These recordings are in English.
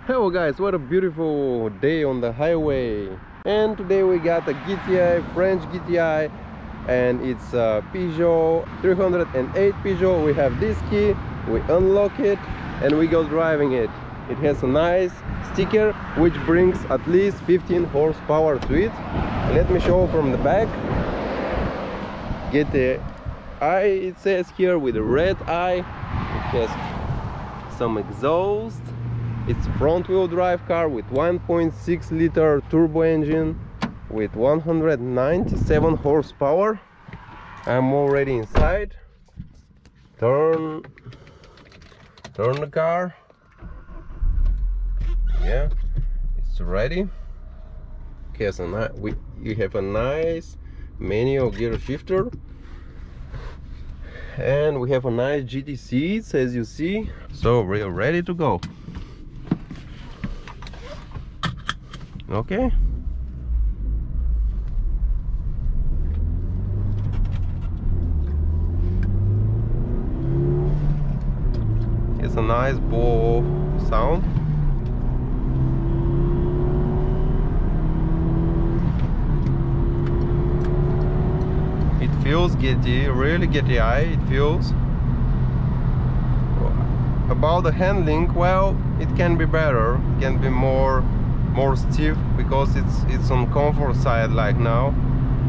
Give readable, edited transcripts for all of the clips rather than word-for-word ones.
Hello guys, what a beautiful day on the highway. And today we got a GTI, French GTI, and it's a Peugeot 308 Peugeot. We have this key, we unlock it and we go driving it. It has a nice sticker which brings at least 15 horsepower to it. Let me show from the back. Gti, it says here with a red eye. It has some exhaust. It's a front-wheel drive car with 1.6 liter turbo engine with 197 horsepower. I'm already inside. Turn the car. Yeah, it's ready. You have a nice manual gear shifter, and we have a nice GT seats, as you see. So we're ready to go. Okay. It's a nice ball sound. It feels really GTI. It feels. About the handling, well, it can be better. It can be more stiff because it's on comfort side. Like now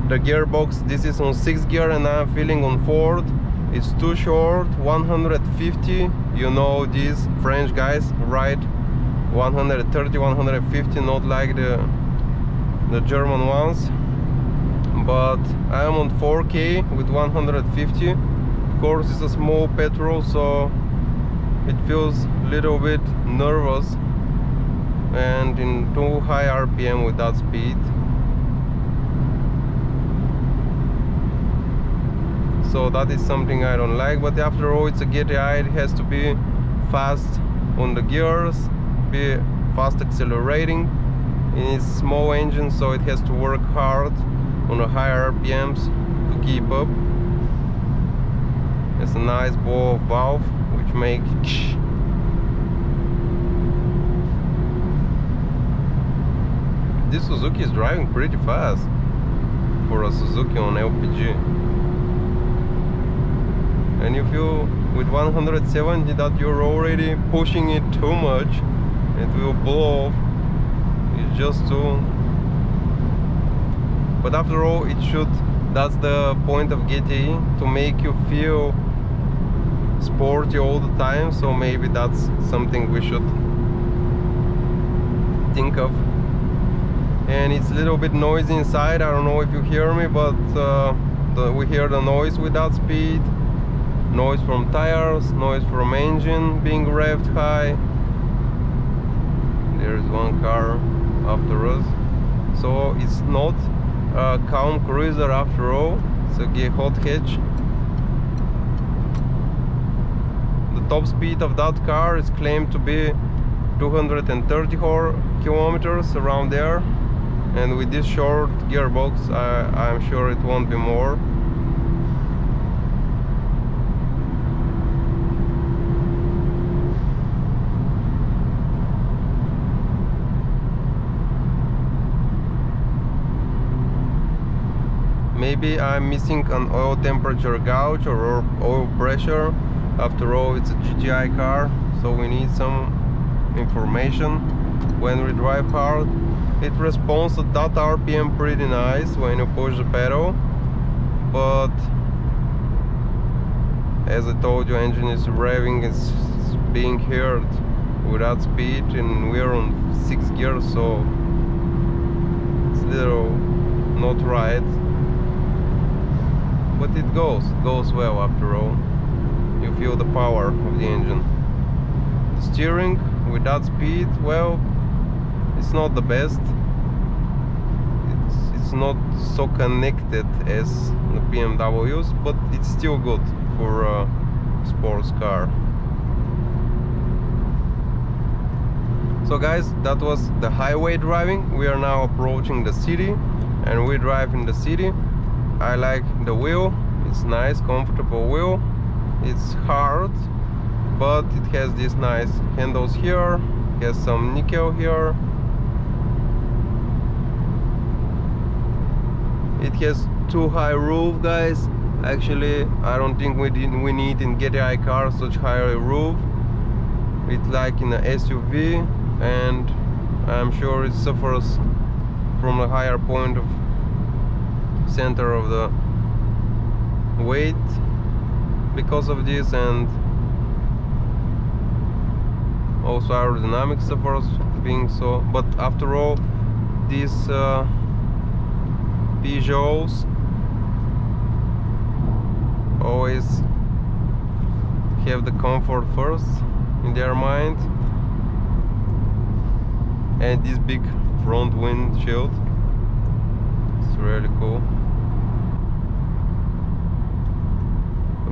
the gearbox, this is on 6th gear and I'm feeling on 4th. It's too short. 150, you know, these French guys ride 130, 150, not like the German ones. But I'm on 4K with 150. Of course it's a small petrol, so it feels a little bit nervous and in too high RPM with that speed. So that is something I don't like, but after all it's a GTI. It has to be fast on the gears, be fast accelerating in its small engine, so it has to work hard on the higher RPMs to keep up. It's a nice ball valve which makes this Suzuki is driving pretty fast for a Suzuki on LPG. And you feel with 170 that you're already pushing it too much, it will blow off. It's just too. But after all, it should. That's the point of GTI, to make you feel sporty all the time. So maybe that's something we should think of. And it's a little bit noisy inside. I don't know if you hear me, but we hear the noise with that speed. Noise from tires, noise from engine being revved high. There's one car after us. So it's not a calm cruiser after all. It's a hot hatch. The top speed of that car is claimed to be 230 kilometers around there. And with this short gearbox, I'm sure it won't be more. Maybe I'm missing an oil temperature gauge or oil pressure. After all, it's a GTI car, so we need some information when we drive hard. It responds to that RPM pretty nice when you push the pedal, but as I told you, engine is revving, it's being heard with that speed, and we're on 6th gear, so it's a little not right. But it goes well after all. You feel the power of the engine. The steering with that speed, well, it's not the best. It's not so connected as the BMWs, but it's still good for a sports car. So guys, that was the highway driving. We are now approaching the city, and we drive in the city. I like the wheel. It's nice, comfortable wheel. It's hard, but it has these nice handles here. has some nickel here. It has too high roof, guys. Actually, I don't think we need in Gti Car such high roof. It's like in an SUV, and I'm sure it suffers from a higher point of center of the weight because of this, and also aerodynamics suffers being so. But after all, these Peugeots always have the comfort first in their mind, and this big front windshield, it's really cool.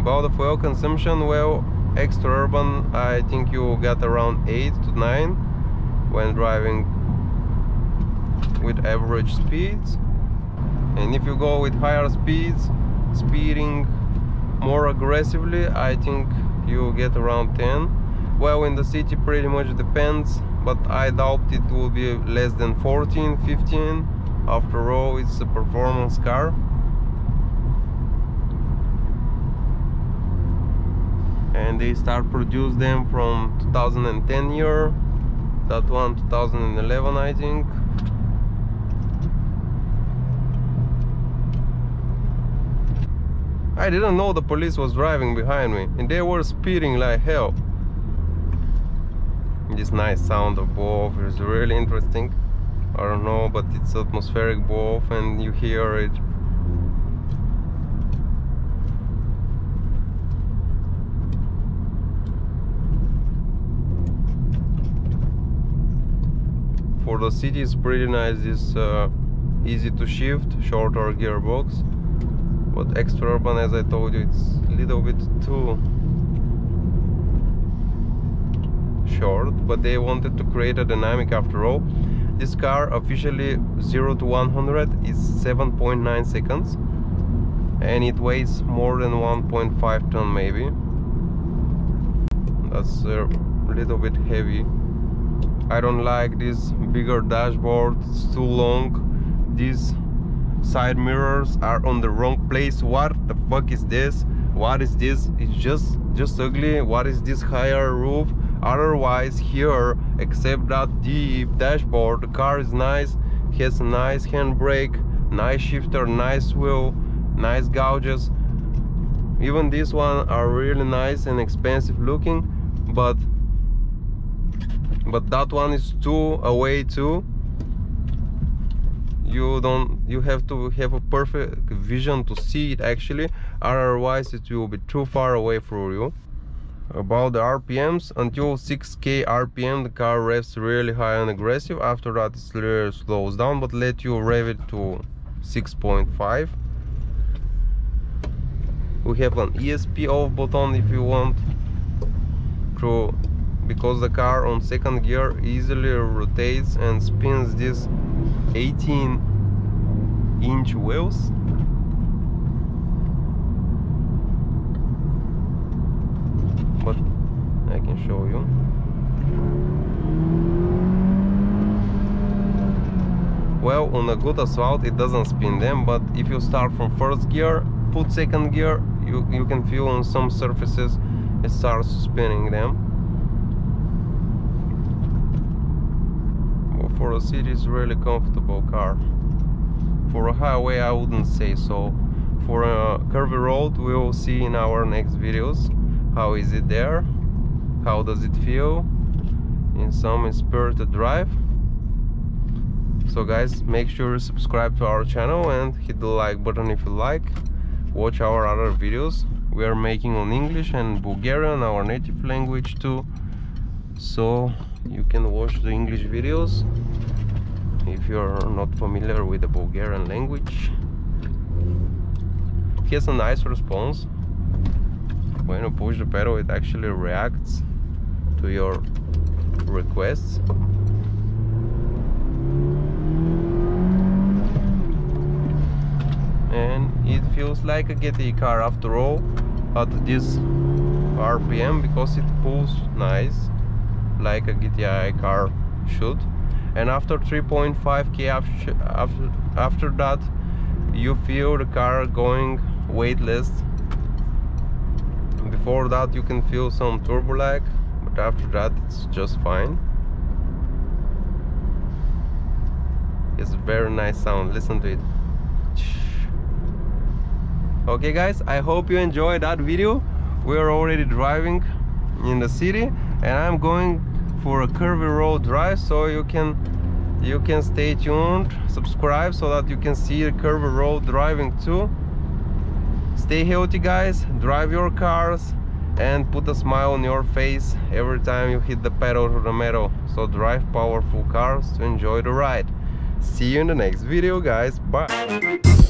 About the fuel consumption, well, extra urban, I think you get around 8 to 9 when driving with average speeds, and if you go with higher speeds, speeding more aggressively, I think you get around 10. Well, in the city pretty much depends, but I doubt it will be less than 14, 15. After all, it's a performance car. And they start produce them from 2010 year. That one 2011, I think. I didn't know the police was driving behind me, and they were speeding like hell. This nice sound of blow-off is really interesting. I don't know, but it's atmospheric blow-off, and you hear it. For the city, it's pretty nice. This easy to shift, shorter gearbox. But extra urban, as I told you, it's a little bit too short, but they wanted to create a dynamic after all. This car officially 0 to 100 is 7.9 seconds, and it weighs more than 1.5 ton maybe. That's a little bit heavy. I don't like this bigger dashboard, it's too long. These side mirrors are on the wrong place. What the fuck is this? What is this? It's just ugly. What is this higher roof? Otherwise here, except that the dashboard, the car is nice. It has a nice handbrake, nice shifter, nice wheel, nice gauges. Even this one are really nice and expensive looking, but that one is too away too. You have to have a perfect vision to see it actually, otherwise it will be too far away from you. About the RPMs, until 6k RPM the car revs really high and aggressive. After that it really slows down, but let you rev it to 6.5. We have an ESP off button if you want to, because the car on second gear easily rotates and spins these 18-inch wheels. But I can show you. Well, on a good asphalt it doesn't spin them, but if you start from first gear, put second gear, you can feel on some surfaces it starts spinning them. Well, for a city it's really comfortable car. For a highway I wouldn't say so. For a curvy road we'll see in our next videos. How is it there? How does it feel in some spirited drive? So guys, make sure you subscribe to our channel and hit the like button if you like. Watch our other videos. We are making on English and Bulgarian, our native language too. So you can watch the English videos if you're not familiar with the Bulgarian language. It has a nice response. When you push the pedal, it actually reacts to your requests. And it feels like a Gti car after all at this RPM, because it pulls nice. like a Gti car should. And after 3.5k after that, you feel the car going weightless. Before that you can feel some turbo lag, but after that it's just fine. It's a very nice sound, listen to it. Okay guys, I hope you enjoyed that video. We are already driving in the city and I'm going for a curvy road drive, so you can stay tuned, subscribe so that you can see the curvy road driving too. Stay healthy guys, drive your cars and put a smile on your face every time you hit the pedal to the metal. So drive powerful cars to enjoy the ride. See you in the next video guys, bye.